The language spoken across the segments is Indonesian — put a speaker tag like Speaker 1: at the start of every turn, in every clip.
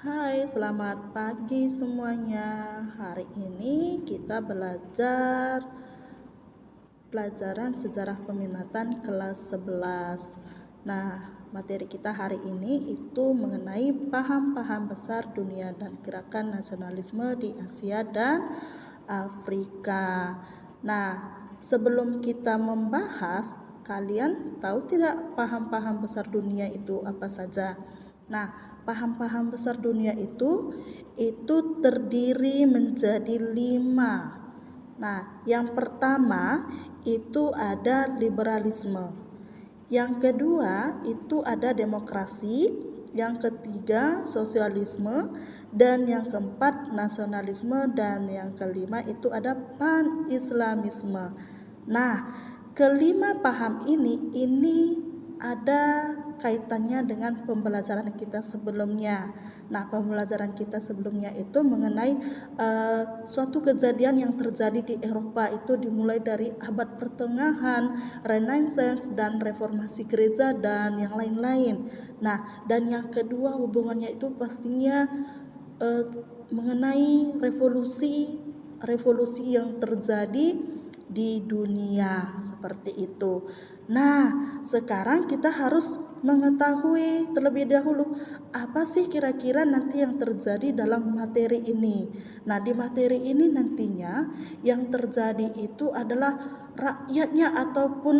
Speaker 1: Hai, selamat pagi semuanya. Hari ini kita belajar pelajaran sejarah peminatan kelas 11. Nah, materi kita hari ini itu mengenai paham-paham besar dunia dan gerakan nasionalisme di Asia dan Afrika. Nah, sebelum kita membahas, kalian tahu tidak paham-paham besar dunia itu apa saja? Nah, paham-paham besar dunia itu terdiri menjadi 5. Nah, yang pertama itu ada liberalisme. Yang kedua itu ada demokrasi. Yang ketiga sosialisme. Dan yang keempat nasionalisme. Dan yang kelima itu ada pan-islamisme. Nah, kelima paham ini ada kaitannya dengan pembelajaran kita sebelumnya. Nah, pembelajaran kita sebelumnya itu mengenai suatu kejadian yang terjadi di Eropa, itu dimulai dari abad pertengahan, Renaissance dan reformasi gereja dan yang lain-lain. Nah, dan yang kedua hubungannya itu pastinya mengenai revolusi yang terjadi di dunia seperti itu. Nah, sekarang kita harus mengetahui terlebih dahulu apa sih kira-kira nanti yang terjadi dalam materi ini. Nah, di materi ini nantinya yang terjadi itu adalah rakyatnya ataupun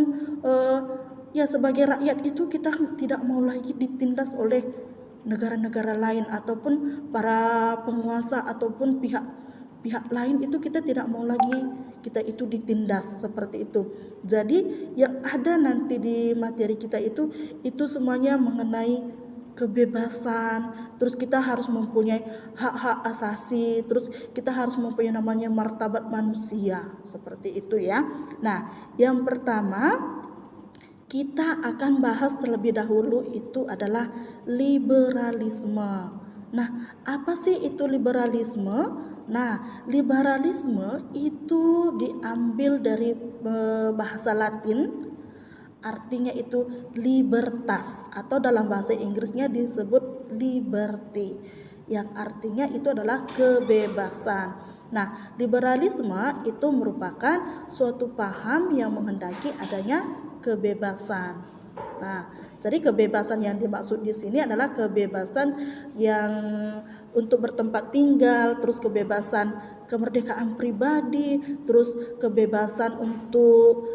Speaker 1: ya sebagai rakyat itu kita tidak mau lagi ditindas oleh negara-negara lain ataupun para penguasa ataupun pihak lain, itu kita tidak mau lagi kita itu ditindas seperti itu. Jadi yang ada nanti di materi kita itu semuanya mengenai kebebasan, terus kita harus mempunyai hak-hak asasi, terus kita harus mempunyai namanya martabat manusia seperti itu ya. Nah, yang pertama kita akan bahas terlebih dahulu itu adalah liberalisme. Nah, apa sih itu liberalisme? Nah, liberalisme itu diambil dari bahasa Latin, artinya itu libertas, atau dalam bahasa Inggrisnya disebut liberty, yang artinya itu adalah kebebasan. Nah, liberalisme itu merupakan suatu paham yang menghendaki adanya kebebasan. Nah, jadi kebebasan yang dimaksud di sini adalah kebebasan yang untuk bertempat tinggal, terus kebebasan kemerdekaan pribadi, terus kebebasan untuk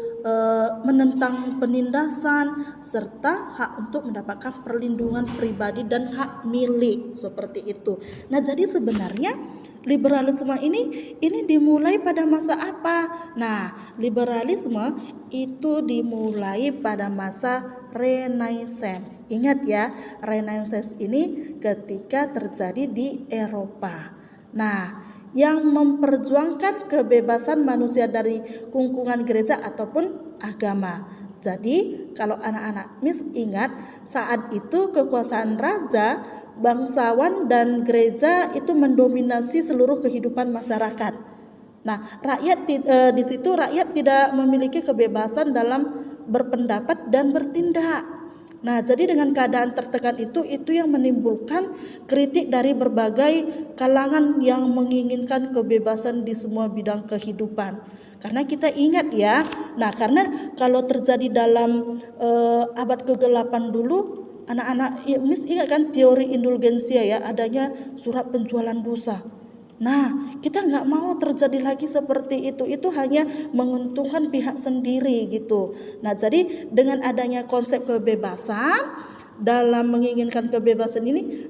Speaker 1: menentang penindasan, serta hak untuk mendapatkan perlindungan pribadi dan hak milik seperti itu. Nah, jadi sebenarnya liberalisme ini dimulai pada masa apa? Nah, liberalisme itu dimulai pada masa Renaissance. Ingat ya, Renaissance ini ketika terjadi di Eropa. Nah, yang memperjuangkan kebebasan manusia dari kungkungan gereja ataupun agama. Jadi, kalau anak-anak Miss ingat, saat itu kekuasaan raja, bangsawan dan gereja itu mendominasi seluruh kehidupan masyarakat. Nah, di situ rakyat tidak memiliki kebebasan dalam berpendapat dan bertindak. Nah, jadi dengan keadaan tertekan itu yang menimbulkan kritik dari berbagai kalangan yang menginginkan kebebasan di semua bidang kehidupan. Karena kita ingat ya, nah karena kalau terjadi dalam abad ke-8 dulu, anak-anak Miss ingat kan teori indulgensia ya, adanya surat penjualan dosa. Nah, kita nggak mau terjadi lagi seperti itu. Itu hanya menguntungkan pihak sendiri gitu. Nah, jadi dengan adanya konsep kebebasan, dalam menginginkan kebebasan ini,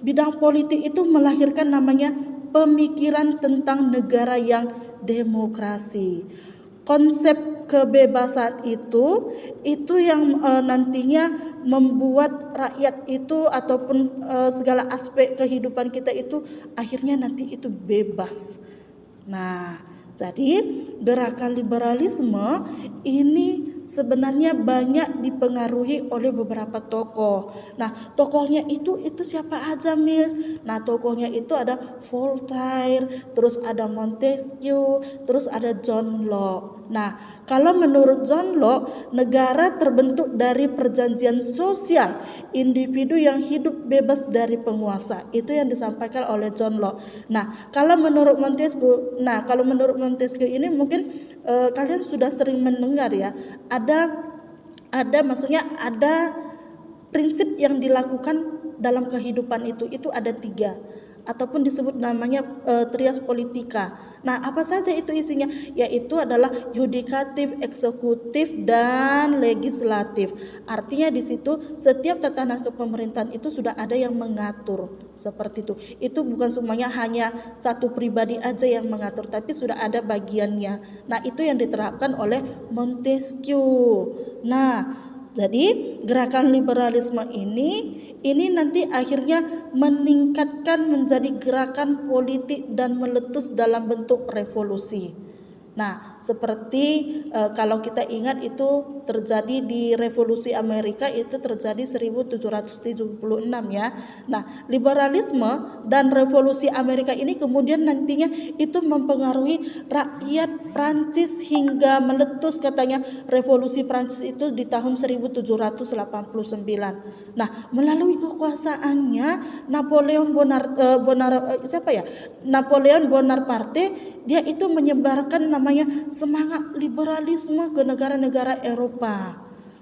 Speaker 1: bidang politik itu melahirkan namanya pemikiran tentang negara yang demokrasi. Konsep kebebasan itu yang nantinya membuat rakyat itu ataupun segala aspek kehidupan kita itu akhirnya nanti itu bebas. Nah, jadi gerakan liberalisme ini sebenarnya banyak dipengaruhi oleh beberapa tokoh. Nah, tokohnya itu siapa aja, Miss? Nah, tokohnya itu ada Voltaire, terus ada Montesquieu, terus ada John Locke. Nah, kalau menurut John Locke, negara terbentuk dari perjanjian sosial individu yang hidup bebas dari penguasa. Itu yang disampaikan oleh John Locke. Nah, kalau menurut Montesquieu ini mungkin kalian sudah sering mendengar ya. Ada prinsip yang dilakukan dalam kehidupan itu ada 3, ataupun disebut namanya trias politika. Nah, apa saja itu isinya? Yaitu adalah yudikatif, eksekutif, dan legislatif. Artinya di situ setiap tatanan kepemerintahan itu sudah ada yang mengatur seperti itu. Itu bukan semuanya hanya satu pribadi aja yang mengatur, tapi sudah ada bagiannya. Nah, itu yang diterapkan oleh Montesquieu. Nah, jadi gerakan liberalisme ini nanti akhirnya meningkatkan menjadi gerakan politik dan meletus dalam bentuk revolusi. Nah, seperti kalau kita ingat itu terjadi di Revolusi Amerika, itu terjadi 1776 ya. Nah, liberalisme dan Revolusi Amerika ini kemudian nantinya itu mempengaruhi rakyat Prancis hingga meletus katanya Revolusi Prancis itu di tahun 1789. Nah, melalui kekuasaannya Napoleon Bonaparte, dia itu menyebarkan namanya semangat liberalisme ke negara-negara Eropa.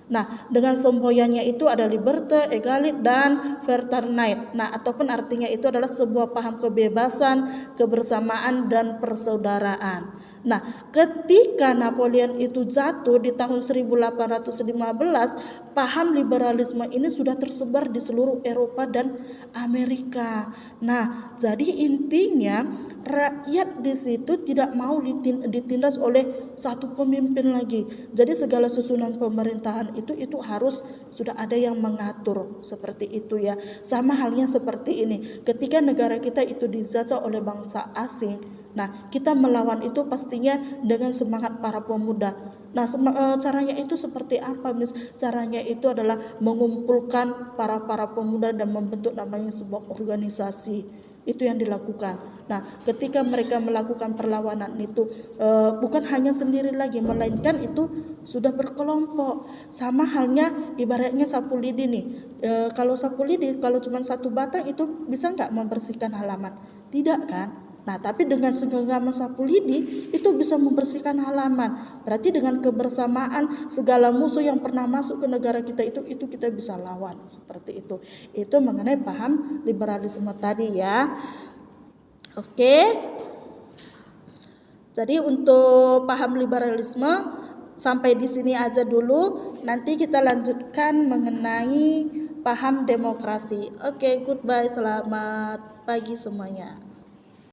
Speaker 1: Nah, dengan semboyannya itu ada liberté, égalité, dan fraternité. Nah, ataupun artinya itu adalah sebuah paham kebebasan, kebersamaan, dan persaudaraan. Nah, ketika Napoleon itu jatuh di tahun 1815, paham liberalisme ini sudah tersebar di seluruh Eropa dan Amerika. Nah, jadi intinya rakyat di situ tidak mau ditindas oleh satu pemimpin lagi. Jadi segala susunan pemerintahan itu harus sudah ada yang mengatur seperti itu ya. Sama halnya seperti ini. Ketika negara kita itu dijajah oleh bangsa asing, nah kita melawan itu pastinya dengan semangat para pemuda. Nah, caranya itu seperti apa, Miss? Caranya itu adalah mengumpulkan para pemuda dan membentuk namanya sebuah organisasi. Itu yang dilakukan. Nah, ketika mereka melakukan perlawanan itu bukan hanya sendiri lagi, melainkan itu sudah berkelompok. Sama halnya ibaratnya sapu lidi nih. Kalau sapu lidi, kalau cuma satu batang itu bisa nggak membersihkan halaman? Tidak kan? Nah, tapi dengan segenggam sapu lidi itu bisa membersihkan halaman. Berarti dengan kebersamaan segala musuh yang pernah masuk ke negara kita itu kita bisa lawan seperti itu. Itu mengenai paham liberalisme tadi ya. Oke. Jadi untuk paham liberalisme sampai di sini aja dulu. Nanti kita lanjutkan mengenai paham demokrasi. Oke, goodbye. Selamat pagi semuanya.